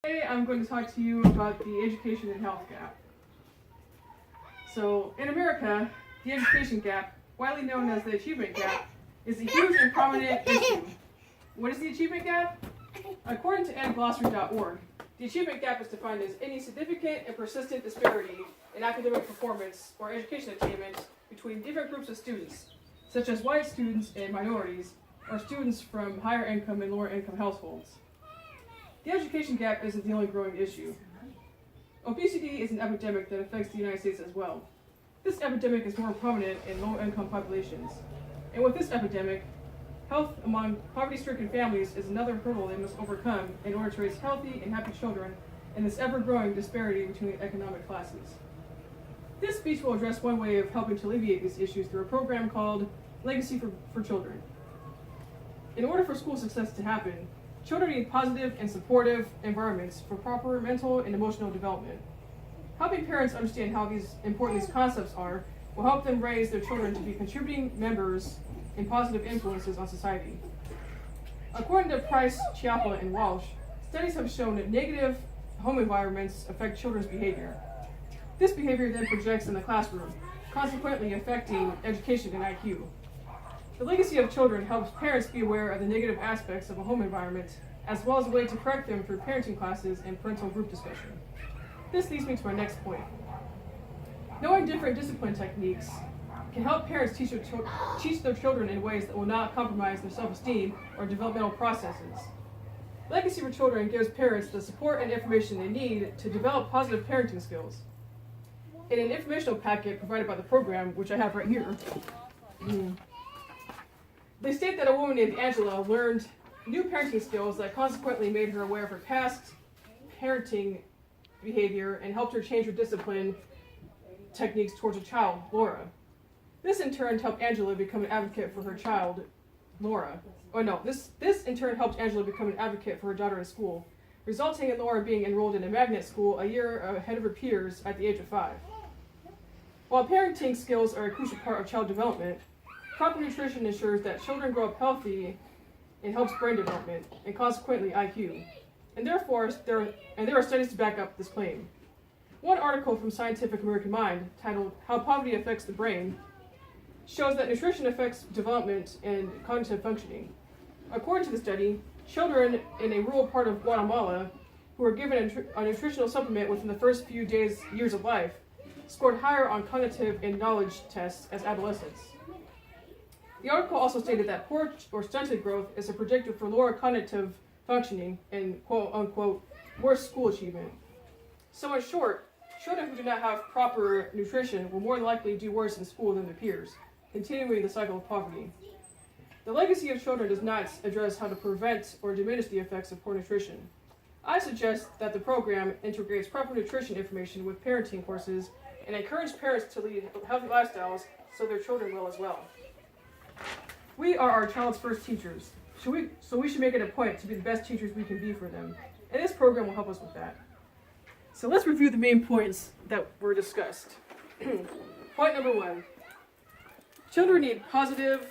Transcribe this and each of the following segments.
Today I'm going to talk to you about the education and health gap. So in America, the education gap, widely known as the achievement gap, is a huge and prominent issue. What is the achievement gap? According to endglossary.org, the achievement gap is defined as any significant and persistent disparity in academic performance or education attainment between different groups of students, such as white students and minorities, or students from higher income and lower income households. The education gap isn't the only growing issue. Obesity is an epidemic that affects the United States as well. This epidemic is more prominent in low-income populations. And with this epidemic, health among poverty-stricken families is another hurdle they must overcome in order to raise healthy and happy children in this ever-growing disparity between economic classes. This speech will address one way of helping to alleviate these issues through a program called Legacy for Children. In order for school success to happen, children need positive and supportive environments for proper mental and emotional development. Helping parents understand how important these concepts are will help them raise their children to be contributing members and positive influences on society. According to Price, Chiappa, and Walsh, studies have shown that negative home environments affect children's behavior. This behavior then projects in the classroom, consequently affecting education and IQ. The Legacy of Children helps parents be aware of the negative aspects of a home environment, as well as a way to correct them through parenting classes and parental group discussion. This leads me to my next point. Knowing different discipline techniques can help parents teach their children in ways that will not compromise their self-esteem or developmental processes. Legacy for Children gives parents the support and information they need to develop positive parenting skills. In an informational packet provided by the program, which I have right here, they state that a woman named Angela learned new parenting skills that consequently made her aware of her past parenting behavior and helped her change her discipline techniques towards her child, Laura. This in turn helped Angela become an advocate for her child, Laura. This in turn helped Angela become an advocate for her daughter in school, resulting in Laura being enrolled in a magnet school a year ahead of her peers at the age of 5. While parenting skills are a crucial part of child development, proper nutrition ensures that children grow up healthy and helps brain development, and consequently IQ. And there are studies to back up this claim. One article from Scientific American Mind, titled How Poverty Affects the Brain, shows that nutrition affects development and cognitive functioning. According to the study, children in a rural part of Guatemala who were given a nutritional supplement within the first few years of life scored higher on cognitive and knowledge tests as adolescents. The article also stated that poor or stunted growth is a predictor for lower cognitive functioning and quote-unquote worse school achievement. So in short, children who do not have proper nutrition will more than likely do worse in school than their peers, continuing the cycle of poverty. The Legacy of Children does not address how to prevent or diminish the effects of poor nutrition. I suggest that the program integrates proper nutrition information with parenting courses and encourage parents to lead healthy lifestyles so their children will as well. We are our child's first teachers, so we should make it a point to be the best teachers we can be for them, and this program will help us with that. So let's review the main points that were discussed. Point number 1. Children need positive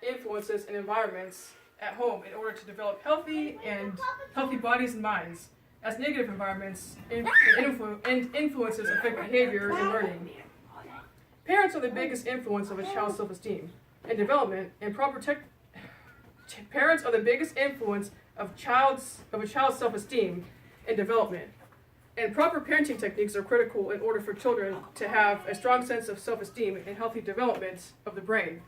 influences and environments at home in order to develop healthy bodies and minds, as negative environments and influences affect behavior and learning. Parents are the biggest influence of a child's self-esteem and development, and parents are the biggest influence of a child's self-esteem and development. And proper parenting techniques are critical in order for children to have a strong sense of self-esteem and healthy development of the brain.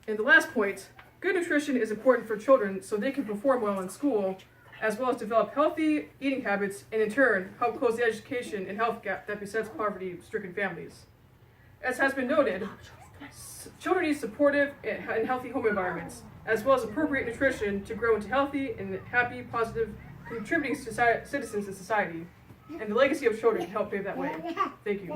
And the last point, good nutrition is important for children so they can perform well in school, as well as develop healthy eating habits, and in turn help close the education and health gap that besets poverty-stricken families. As has been noted, children need supportive and healthy home environments, as well as appropriate nutrition to grow into healthy and happy, positive, contributing citizens in society. And the Legacy of Children can help pave that way. Thank you.